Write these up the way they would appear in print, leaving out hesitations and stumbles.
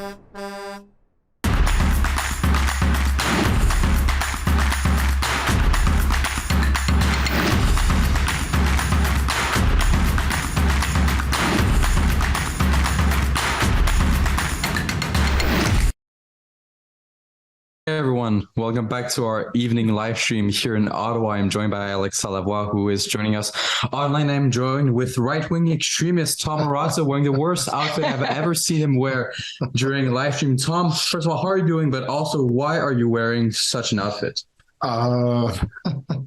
Hey everyone, welcome back to our evening live stream here in Ottawa. I'm joined by Alex Salavois, who is joining us online. I'm joined with right-wing extremist Tom Marazzo, wearing the worst outfit I've ever seen him wear during a live stream. Tom, first of all, how are you doing? But also, why are you wearing such an outfit? I'm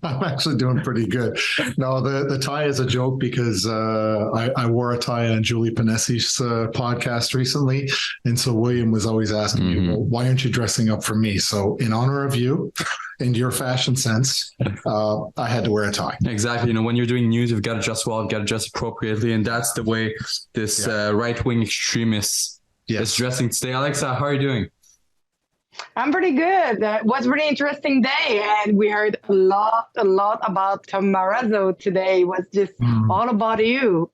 actually doing pretty good. No, the tie is a joke because I wore a tie on Julie Panessi's podcast recently. And so William was always asking me, well, why aren't you dressing up for me? So in honor of you and your fashion sense, I had to wear a tie. Exactly. You know, when you're doing news, you've got to dress well, you've got to dress appropriately. And that's the way this right-wing extremist is dressing today. Alexa, how are you doing? I'm pretty good. It was a really interesting day, and we heard a lot about Tom Marazzo today. It was just all about you.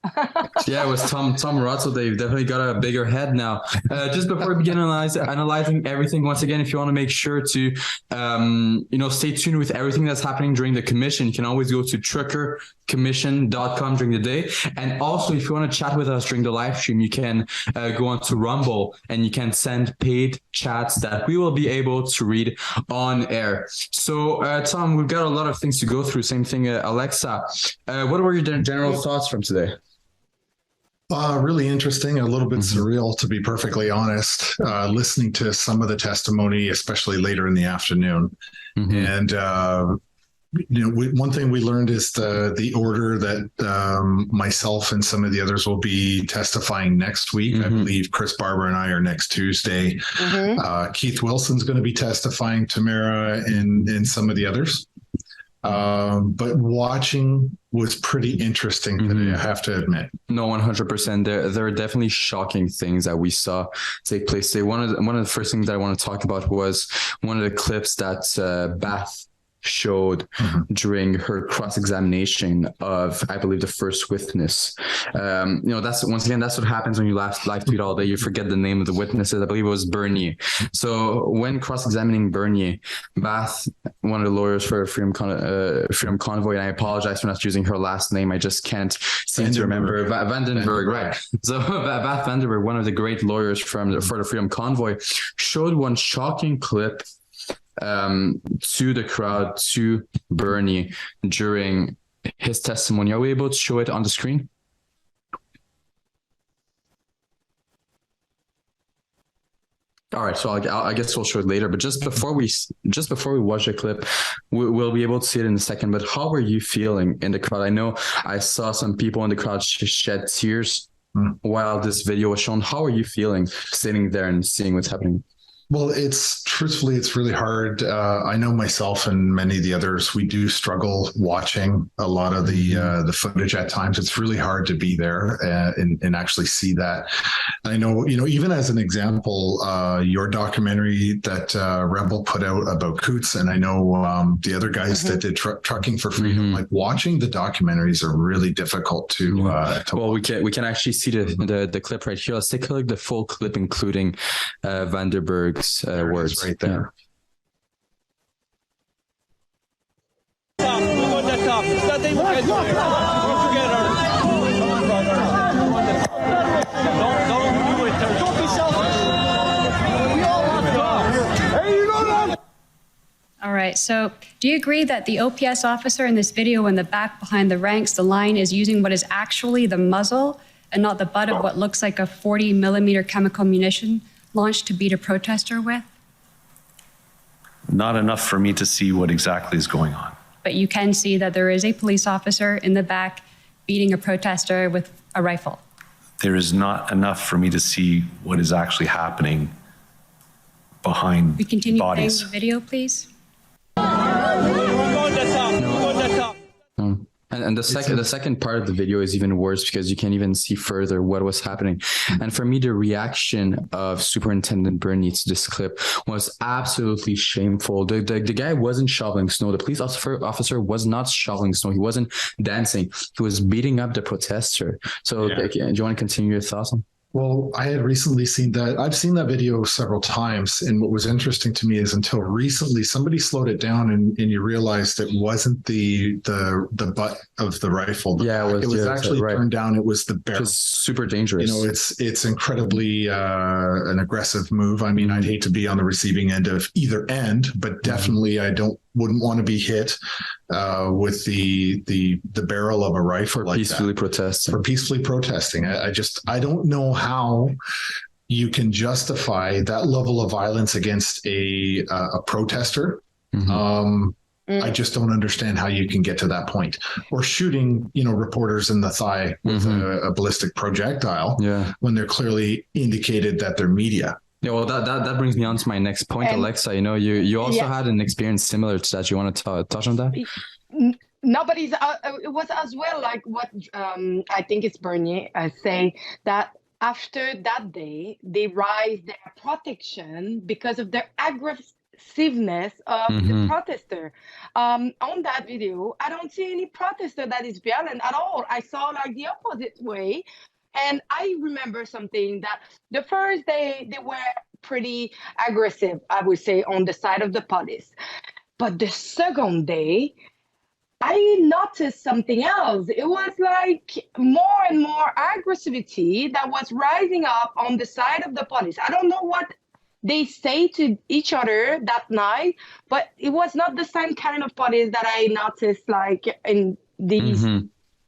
Yeah, it was Tom Marazzo. They've definitely got a bigger head now. Just before we begin analyzing everything, once again, if you want to make sure to stay tuned with everything that's happening during the commission, you can always go to truckercommission.com during the day. And also, if you want to chat with us during the live stream, you can go on to Rumble and you can send paid chats that we will be able to read on air. So, Tom, we've got a lot of things to go through. Same thing, Alexa. What were your general thoughts from today? Really interesting, a little bit surreal, to be perfectly honest, listening to some of the testimony, especially later in the afternoon. And, one thing we learned is the order that myself and some of the others will be testifying next week. I believe Chris Barber and I are next Tuesday. Keith Wilson's going to be testifying, Tamara and some of the others. But watching was pretty interesting today, I have to admit. No, 100%. There are definitely shocking things that we saw take place today. One of the first things that I want to talk about was one of the clips that Beth showed during her cross-examination of, I believe, the first witness. That's what happens when you live tweet all day. You forget the name of the witnesses. I believe it was Bernier. So when cross-examining Bernier, Bath, one of the lawyers for Freedom Convoy, and I apologize for not using her last name. I just can't seem to remember. Vandenberg, right? So Bath Vandenberg, one of the great lawyers for the Freedom Convoy, showed one shocking clip to the crowd, to Bernie, during his testimony. Are we able to show it on the screen? All right, so I guess we'll show it later. But just before we watch the clip, we'll be able to see it in a second. But how were you feeling in the crowd? I know I saw some people in the crowd shed tears while this video was shown. How are you feeling sitting there and seeing what's happening? Well, it's really hard. I know myself and many of the others, we do struggle watching a lot of the footage at times. It's really hard to be there and actually see that. I know, even as an example, your documentary that Rebel put out about Coots, and I know the other guys that did Trucking for Freedom, like watching the documentaries are really difficult to well, we can actually see the clip right here. Let's take a look at the full clip, including Vanderberg words right there. All right, so do you agree that the OPS officer in this video in the back behind the ranks, the line, is using what is actually the muzzle and not the butt of what looks like a 40 millimeter chemical munition launched to beat a protester with? Not enough for me to see what exactly is going on. But you can see that there is a police officer in the back beating a protester with a rifle. There is not enough for me to see what is actually happening behind We continue bodies. playing the video, please. And the second part of the video is even worse because you can't even see further what was happening. And for me, the reaction of Superintendent Bernier to this clip was absolutely shameful. The guy wasn't shoveling snow. The police officer was not shoveling snow. He wasn't dancing. He was beating up the protester. So do you want to continue your thoughts on? Well, I had recently seen that. I've seen that video several times. And what was interesting to me is until recently, somebody slowed it down and you realized it wasn't the butt of the rifle. Yeah, it was actually turned down. It was the barrel. Just super dangerous. It's incredibly an aggressive move. I mean, I'd hate to be on the receiving end of either end, but definitely wouldn't want to be hit with the barrel of a rifle like peacefully protesting. For peacefully protesting. I don't know how you can justify that level of violence against a protester. I just don't understand how you can get to that point. Or shooting, reporters in the thigh with a ballistic projectile when they're clearly indicated that they're media. Yeah, well, that brings me on to my next point, Alexa. You also had an experience similar to that. You want to touch on that? No, but it was as well like what I think it's Bernier say that after that day, they raised their protection because of their aggressiveness of the protester. On that video, I don't see any protester that is violent at all. I saw like the opposite way. And I remember something that the first day they were pretty aggressive, I would say, on the side of the police. But the second day, I noticed something else. It was like more and more aggressivity that was rising up on the side of the police. I don't know what they say to each other that night, but it was not the same kind of police that I noticed like in these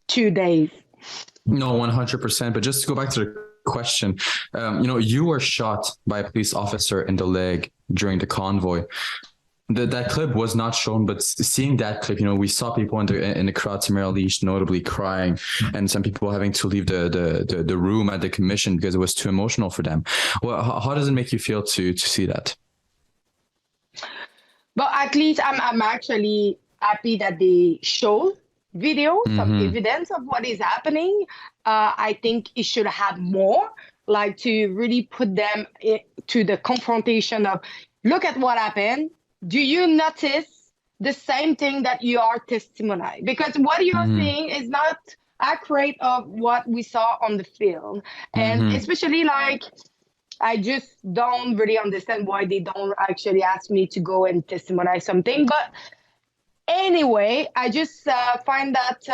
2 days. No, 100%. But just to go back to the question, you were shot by a police officer in the leg during the convoy. That clip was not shown, but seeing that clip, we saw people in the crowd, Tamara Leach notably crying, and some people having to leave the room at the commission because it was too emotional for them. Well, how does it make you feel to see that? But at least I'm actually happy that they showed video, some evidence of what is happening. I think it should have more, like to really put them to the confrontation of, look at what happened. Do you notice the same thing that you are testimonying? Because what you are saying is not accurate of what we saw on the film. And especially like, I just don't really understand why they don't actually ask me to go and testimonize something. But anyway, I just find that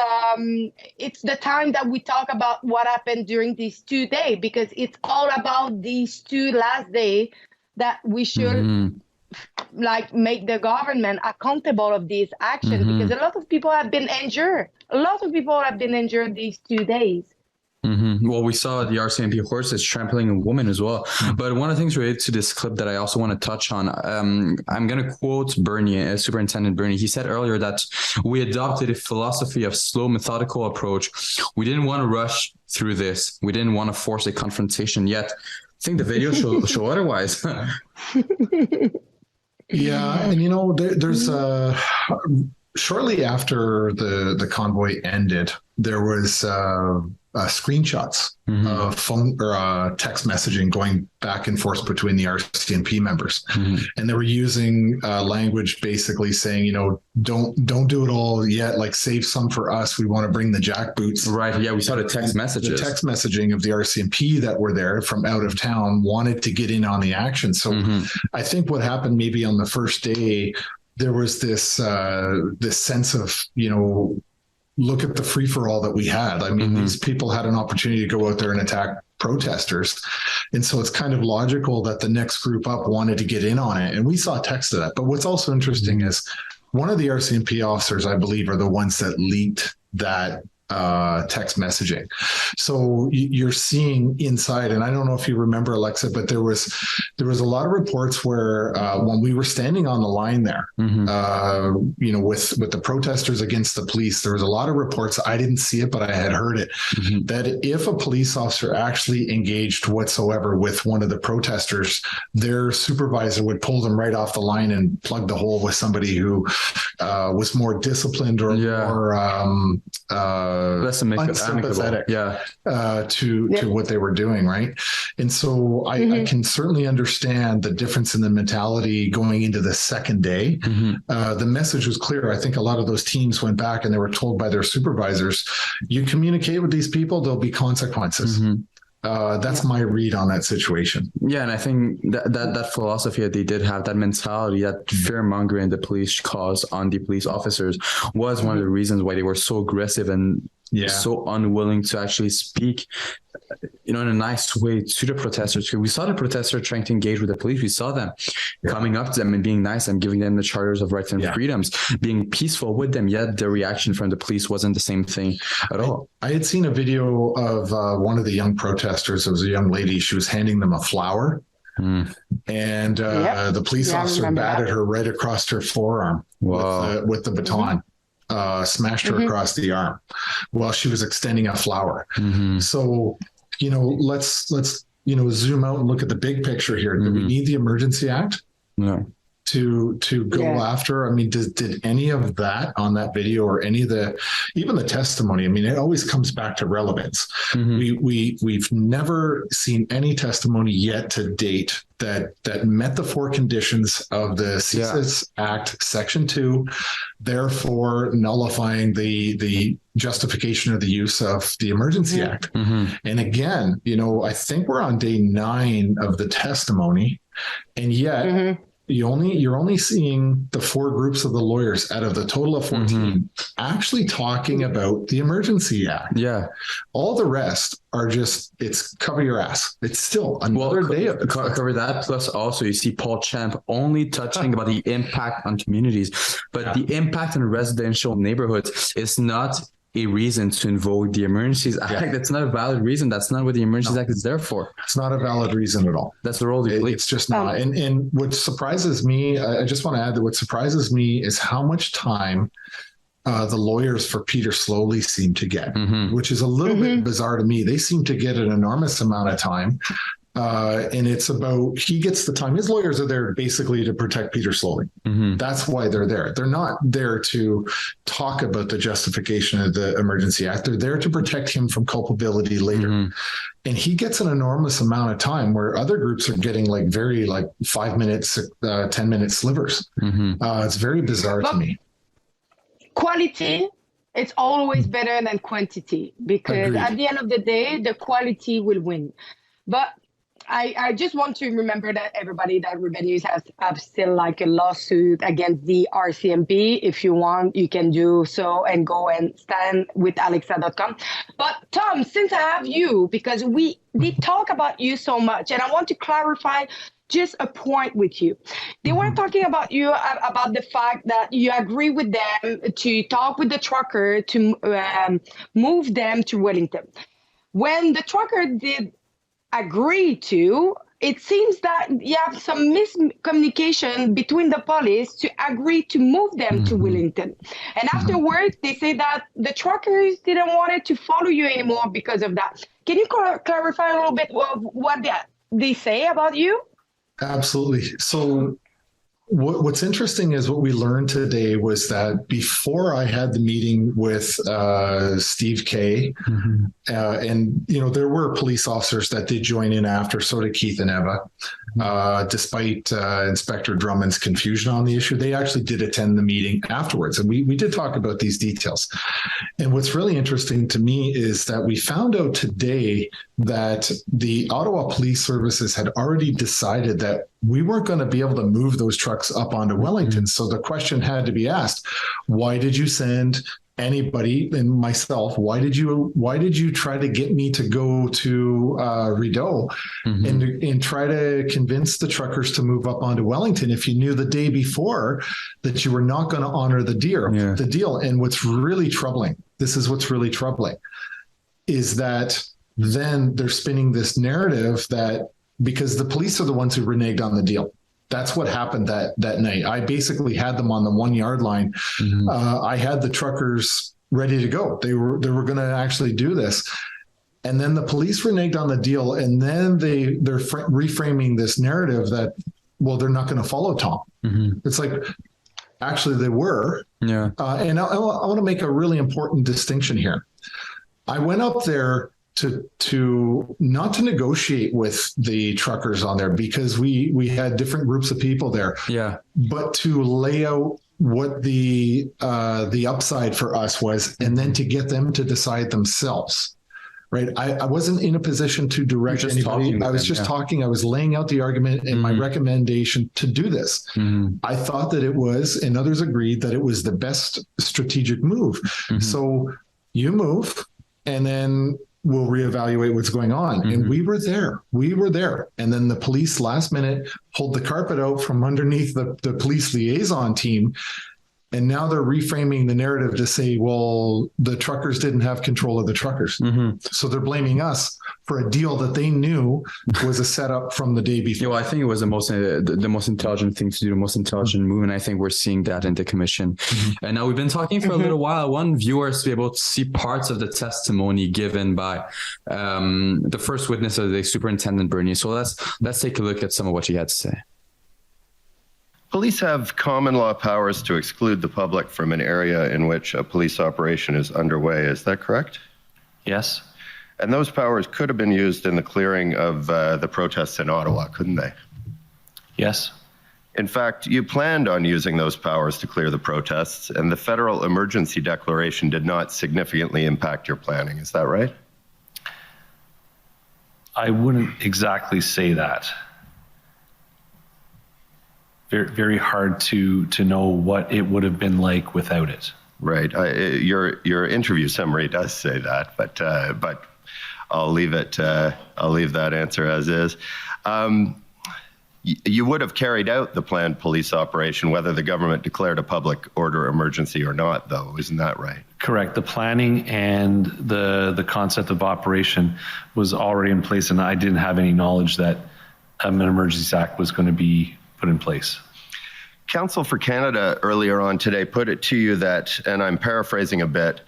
it's the time that we talk about what happened during these 2 days, because it's all about these 2 last days that we should like make the government accountable of these actions, because a lot of people have been injured. A lot of people have been injured these 2 days. Well, we saw the RCMP horses trampling a woman as well. But one of the things related to this clip that I also want to touch on, I'm going to quote Bernier, Superintendent Bernier. He said earlier that we adopted a philosophy of slow, methodical approach. We didn't want to rush through this. We didn't want to force a confrontation yet. I think the video show otherwise. Yeah, and there's shortly after the convoy ended, there was screenshots of phone or text messaging going back and forth between the RCMP members, and they were using language basically saying, don't do it all yet. Like, save some for us. We want to bring the jackboots. Right. Yeah, we saw the text messages. The text messaging of the RCMP that were there from out of town wanted to get in on the action. So I think what happened maybe on the first day, there was this sense of, look at the free for all that we had. I mean, these people had an opportunity to go out there and attack protesters. And so it's kind of logical that the next group up wanted to get in on it. And we saw text of that. But what's also interesting is one of the RCMP officers, I believe, are the ones that leaked that text messaging. So you're seeing inside, and I don't know if you remember, Alexa, but there was a lot of reports where when we were standing on the line there, with the protesters against the police, there was a lot of reports. I didn't see it, but I had heard it, that if a police officer actually engaged whatsoever with one of the protesters, their supervisor would pull them right off the line and plug the hole with somebody who was more disciplined or more less unsympathetic to what they were doing, right? And so I can certainly understand the difference in the mentality going into the second day. The message was clear. I think a lot of those teams went back and they were told by their supervisors, you communicate with these people, there'll be consequences. That's my read on that situation. Yeah, and I think that philosophy that they did have, that mentality, that fear mongering the police caused on the police officers, was one of the reasons why they were so aggressive and so unwilling to actually speak, in a nice way to the protesters. Because we saw the protesters trying to engage with the police. We saw them coming up to them and being nice and giving them the charters of rights and freedoms, being peaceful with them. Yet the reaction from the police wasn't the same thing at all. I had seen a video of one of the young protesters. It was a young lady. She was handing them a flower. And the police officer batted her right across her forearm with the baton. Smashed her across the arm while she was extending a flower. So, let's zoom out and look at the big picture here. Do we need the Emergency Act? No. To go after? I mean, did any of that on that video, or any of even the testimony? I mean, it always comes back to relevance. We've never seen any testimony yet to date that met the 4 conditions of the CSIS Act, Section 2, therefore nullifying the justification of the use of the Emergency Act. And again, I think we're on day 9 of the testimony, and yet you're only seeing the 4 groups of the lawyers out of the total of 14 actually talking about the Emergency Act. Yeah. All the rest are just, it's cover your ass. It's still another day of cover that. Plus also you see Paul Champ only touching about the impact on communities, but the impact on residential neighborhoods is not a reason to invoke the Emergencies Act. That's not a valid reason. That's not what the Emergencies Act is there for. It's not a valid reason at all. That's the role they play. It's just not. And what surprises me, I just want to add that what surprises me is how much time the lawyers for Peter Slowly seem to get, which is a little bit bizarre to me. They seem to get an enormous amount of time. And it's about, he gets the time. His lawyers are there basically to protect Peter Slowly. That's why they're there. They're not there to talk about the justification of the Emergency Act. They're there to protect him from culpability later. And he gets an enormous amount of time where other groups are getting very 5 minutes, 10-minute slivers. It's very bizarre to me. Quality, it's always better than quantity, because at the end of the day, the quality will win. But I just want to remember that everybody, that Rebel News have still a lawsuit against the RCMP. If you want, you can do so and go and stand with Alexa.com. But Tom, since I have you, because we did talk about you so much, and I want to clarify just a point with you. They were talking about you, about the fact that you agree with them to talk with the trucker to move them to Wellington. When the trucker did agree to, it seems that you have some miscommunication between the police to agree to move them to Wellington. And afterwards, they say that the truckers didn't want to follow you anymore because of that. Can you clarify a little bit of what they say about you? Absolutely. So what's interesting is what we learned today was that before I had the meeting with Steve Kay, and there were police officers that did join in after, so did Keith and Eva, despite Inspector Drummond's confusion on the issue. They actually did attend the meeting afterwards, and we did talk about these details. And what's really interesting to me is that we found out today that the Ottawa Police Services had already decided that we weren't going to be able to move those trucks up onto Wellington. So the question had to be asked, why did you send anybody, and myself, why did you try to get me to go to Rideau and try to convince the truckers to move up onto Wellington if you knew the day before that you were not going to honor the deal? And what's really troubling, is that then they're spinning this narrative that because the police are the ones who reneged on the deal. That's what happened that night. I basically had them on the 1 yard line. I had the truckers ready to go. They were going to actually do this. And then the police reneged on the deal. And then they're reframing this narrative that, well, they're not going to follow Tom. It's like, actually they were. And I want to make a really important distinction here. I went up there to not to negotiate with the truckers on there, because we had different groups of people there, but to lay out what the upside for us was, and then to get them to decide themselves right? I wasn't in a position to direct anybody. I was just talking. I was laying out the argument and my recommendation to do this. I thought that it was, and others agreed that it was the best strategic move. So you move, and then we'll reevaluate what's going on. And we were there. And then the police last minute pulled the carpet out from underneath the police liaison team. And now they're reframing the narrative to say, well, the truckers didn't have control of the truckers. So they're blaming us for a deal that they knew was a setup from the day before. Yeah, well, I think it was the most intelligent thing to do, the most intelligent move. And I think we're seeing that in the commission. And now we've been talking for a little while. I want viewers to be able to see parts of the testimony given by the first witness of the Superintendent Bernier. So let's take a look at some of what he had to say. Police have common law powers to exclude the public from an area in which a police operation is underway. Is that correct? Yes. And those powers could have been used in the clearing of the protests in Ottawa, couldn't they? Yes. In fact, you planned on using those powers to clear the protests, and the federal emergency declaration did not significantly impact your planning. Is that right? I wouldn't exactly say that. Very, very hard to know what it would have been like without it. Right. Your interview summary does say that, but I'll leave it. I'll leave that answer as is. You would have carried out the planned police operation whether the government declared a public order emergency or not, though. Isn't that right? Correct. The planning and the concept of operation was already in place, and I didn't have any knowledge that an Emergencies Act was going to be put in place. Counsel for Canada earlier on today put it to you that, and I'm paraphrasing a bit,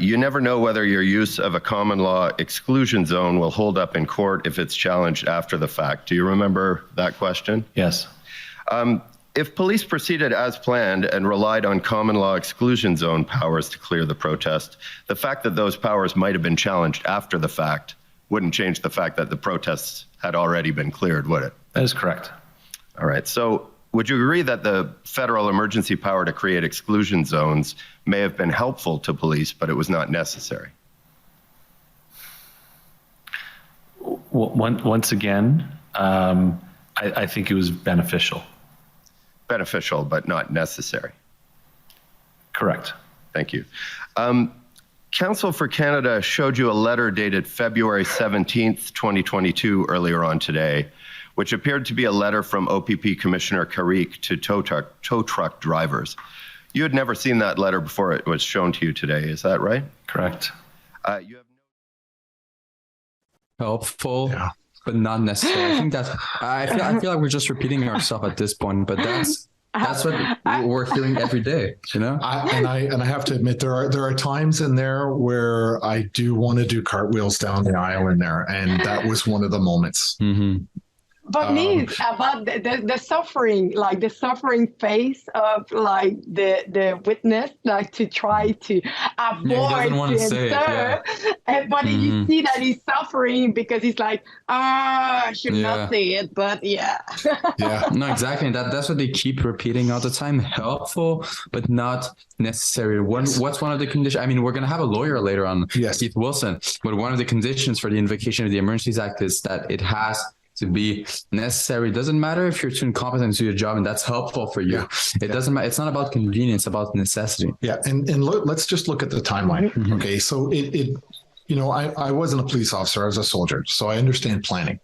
you never know whether your use of a common law exclusion zone will hold up in court if it's challenged after the fact. Do you remember that question? Yes. If police proceeded as planned and relied on common law exclusion zone powers to clear the protest, the fact that those powers might have been challenged after the fact wouldn't change the fact that the protests had already been cleared, would it? That is correct. All right. So would you agree that the federal emergency power to create exclusion zones may have been helpful to police, but it was not necessary? Once again, I think it was beneficial. Beneficial, but not necessary. Correct. Thank you. Counsel for Canada showed you a letter dated February 17th, 2022, earlier on today, which appeared to be a letter from OPP Commissioner Carrique to tow truck drivers. You had never seen that letter before it was shown to you today, is that right? Correct. You have helpful, but not necessary. I think that's. I feel like we're just repeating ourselves at this point, but that's what we're feeling every day, you know. I have to admit there are times in there where I do want to do cartwheels down the aisle in there, and that was one of the moments. But about the suffering, like the suffering face of like the witness, like to try to avoid to answer. But you see that he's suffering because he's like, I should not say it, but No, exactly. That's what they keep repeating all the time. Helpful, but not necessary. What's one of the conditions? I mean, we're going to have a lawyer later on, Keith Wilson, but one of the conditions for the invocation of the Emergencies Act is that it has to be necessary. It doesn't matter if you're too incompetent to do your job, and that's helpful for you. It doesn't matter. It's not about convenience, it's about necessity. And let's just look at the timeline. Okay, so I wasn't a police officer, I was a soldier, so I understand planning.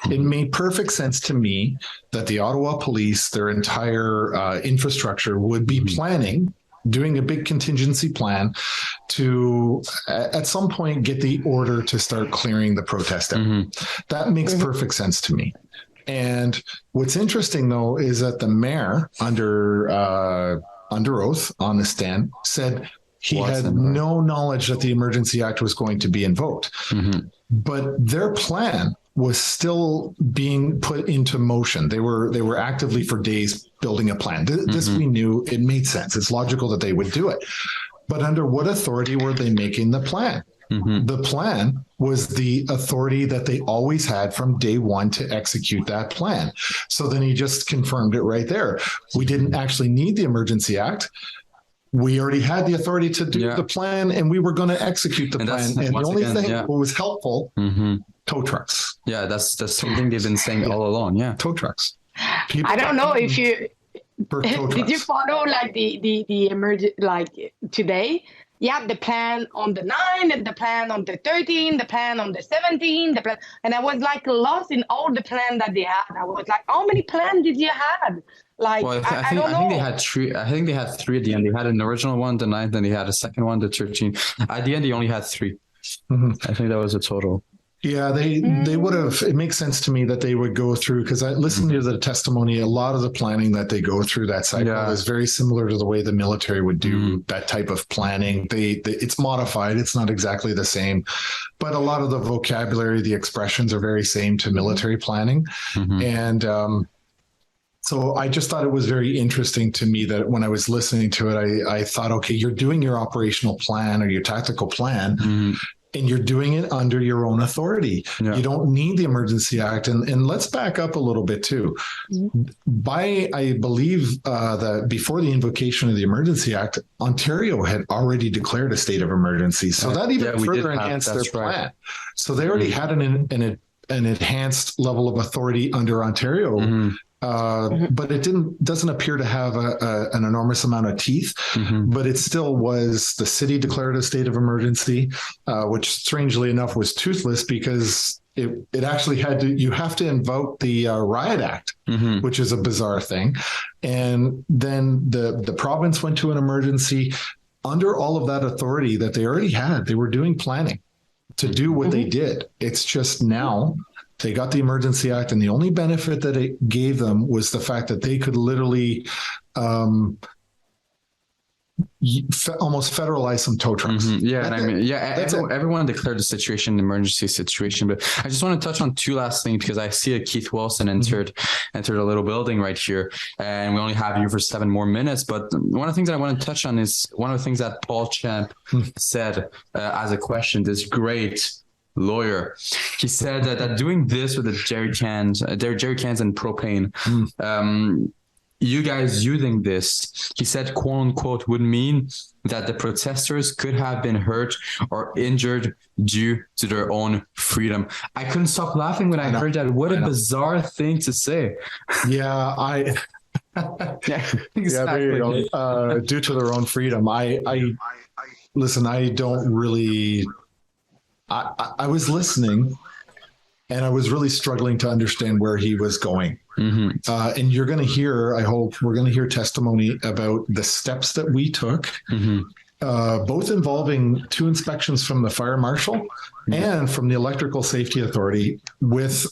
It made perfect sense to me that the Ottawa Police, their entire infrastructure would be planning, doing a big contingency plan to at some point get the order to start clearing the protest out. That makes perfect sense to me. And what's interesting though is that the mayor under oath on the stand said he had no knowledge that the Emergency Act was going to be invoked. But their plan was still being put into motion. They were actively for days building a plan. This we knew, it made sense. It's logical that they would do it. But under what authority were they making the plan? The plan was the authority that they always had from day one to execute that plan. So then he just confirmed it right there. We didn't actually need the Emergency Act. we already had the authority to do the plan, and we were going to execute the plan. And the only thing that was helpful, tow trucks. Yeah, that's something they've been saying all along. Yeah, tow trucks. I don't know if you did you follow like the emergent like today. You have the plan on the 9th, and the plan on the 13th, the plan on the 17th, the plan, and I was like lost in all the plan that they had. I was like, how many plans did you have? Like, well, I don't know. I think they had three. I think they had three at the end. They had an original one, the 9th, then they had a second one, the 13th. At the end, they only had 3. I think that was a total. Yeah, they would have. It makes sense to me that they would go through, because I listened to the testimony. A lot of the planning that they go through that cycle is very similar to the way the military would do that type of planning. It's modified. It's not exactly the same, but a lot of the vocabulary, the expressions are very same to military planning. And so I just thought it was very interesting to me that when I was listening to it, I thought, okay, you're doing your operational plan or your tactical plan. And you're doing it under your own authority. Yeah. You don't need the Emergency Act. And let's back up a little bit too. I believe that before the invocation of the Emergency Act, Ontario had already declared a state of emergency. So that even further enhanced their plan. So they already had an enhanced level of authority under Ontario. But it doesn't appear to have an enormous amount of teeth, but it still was, the city declared a state of emergency, which strangely enough was toothless, because it actually you have to invoke the Riot Act, which is a bizarre thing. And then the province went to an emergency under all of that authority that they already had. They were doing planning to do what they did. It's just now they got the Emergency Act, and the only benefit that it gave them was the fact that they could literally almost federalize some tow trucks. Everyone declared the situation an emergency situation. But I just want to touch on 2 last things, because I see that Keith Wilson entered a little building right here, and we only have you for 7 more minutes. But one of the things that I want to touch on is one of the things that Paul Champ said as a question. This great lawyer, he said that doing this with the jerry cans and propane, you guys using this, he said, quote unquote, would mean that the protesters could have been hurt or injured due to their own freedom. I couldn't stop laughing when I heard that. What a bizarre thing to say. Yeah, exactly. Yeah, there you go. Due to their own freedom. I listen, I don't really. I was listening, and I was really struggling to understand where he was going. And you're going to hear, I hope, we're going to hear testimony about the steps that we took, both involving 2 inspections from the fire marshal and from the Electrical Safety Authority, with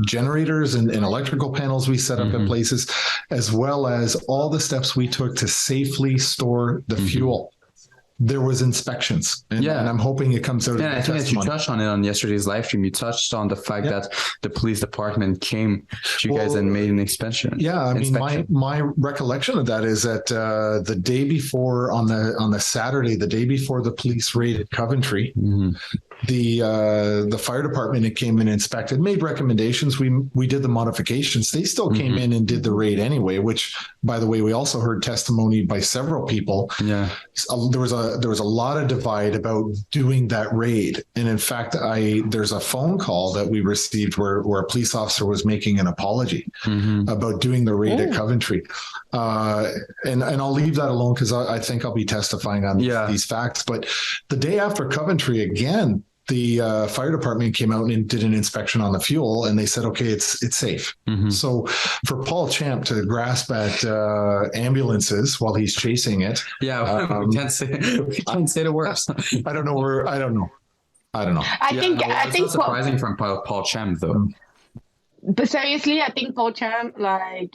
generators and electrical panels we set up in places, as well as all the steps we took to safely store the fuel. There was inspections, and I'm hoping it comes out. Yeah, I think that you touched on it on yesterday's live stream. You touched on the fact that the police department came to you guys and made an inspection. Yeah, I mean, my recollection of that is that the day before, on the Saturday, the day before the police raided Coventry, the fire department came and inspected, made recommendations. We did the modifications. They still came in and did the raid anyway, which, by the way, we also heard testimony by several people. Yeah, there was a lot of divide about doing that raid. And in fact, there's a phone call that we received where a police officer was making an apology about doing the raid at Coventry. And I'll leave that alone, because I think I'll be testifying on these facts. But the day after Coventry, again, the fire department came out and did an inspection on the fuel, and they said, okay, it's safe. So for Paul Champ to grasp at ambulances while he's chasing it. Yeah, we can't say the worst. I don't know. I think it's surprising from Paul Champ, though. But seriously, I think Paul Champ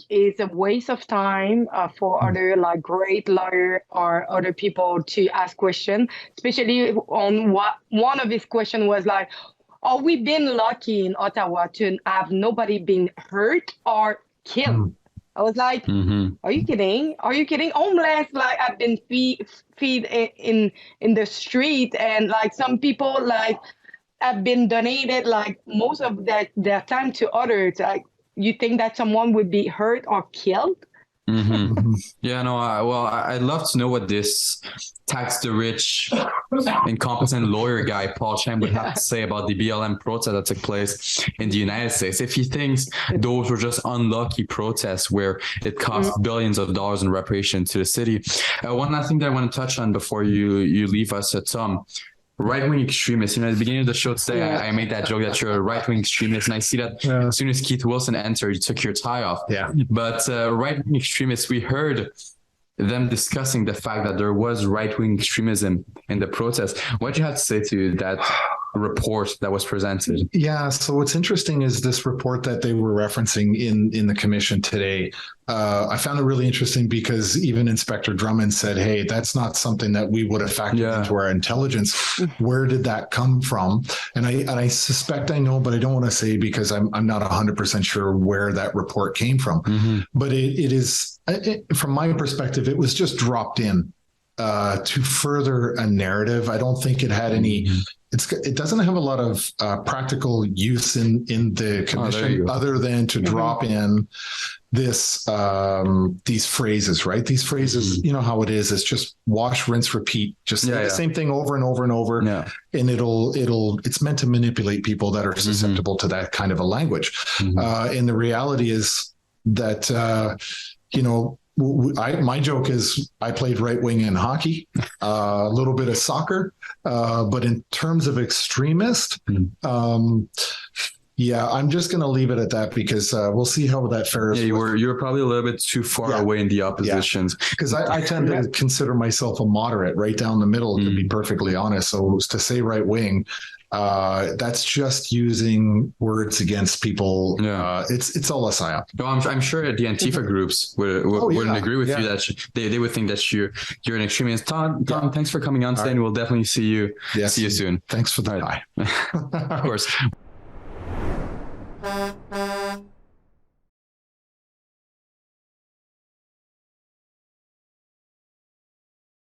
is a waste of time for other great lawyer or other people to ask questions, especially on what one of his questions was like, "Are we been lucky in Ottawa to have nobody being hurt or killed?" I was like, "Are you kidding? Are you kidding? Homeless have been feed in the street, and some people have been donated most of their time to others. You think that someone would be hurt or killed?" I'd love to know what this tax the rich, incompetent lawyer guy, Paul Chan, would have to say about the BLM protest that took place in the United States. If he thinks those were just unlucky protests where it cost billions of dollars in reparation to the city. One last thing that I want to touch on before you leave us, Tom. Right-wing extremists. At the beginning of the show today, I made that joke that you're a right-wing extremist, and I see that as soon as Keith Wilson entered, you took your tie off. Yeah. But right-wing extremists, we heard them discussing the fact that there was right-wing extremism in the protest. What do you have to say to that report that was presented? Yeah, so what's interesting is this report that they were referencing in the commission today. I found it really interesting because even Inspector Drummond said, hey, that's not something that we would have factored into our intelligence. Where did that come from? And I suspect I know, but I don't want to say because I'm not 100% sure where that report came from. But it is, from my perspective, it was just dropped in to further a narrative. I don't think it had any... It doesn't have a lot of practical use in the commission other than to drop in this these phrases, right? These phrases, you know how it is. It's just wash, rinse, repeat. Just say the same thing over and over and over, and it's meant to manipulate people that are susceptible to that kind of a language. And the reality is that my joke is I played right wing in hockey, a little bit of soccer, but in terms of extremist, I'm just going to leave it at that because we'll see how that fares. Yeah, you were probably a little bit too far away in the oppositions. Because I tend to consider myself a moderate, right down the middle, to be perfectly honest. So to say right wing, that's just using words against people. It's all a psyop. No, I'm sure the Antifa groups wouldn't agree with you that they would think that you're an extremist. Tom, thanks for coming on today, and we'll definitely see you soon. Thanks for the tie. Of course.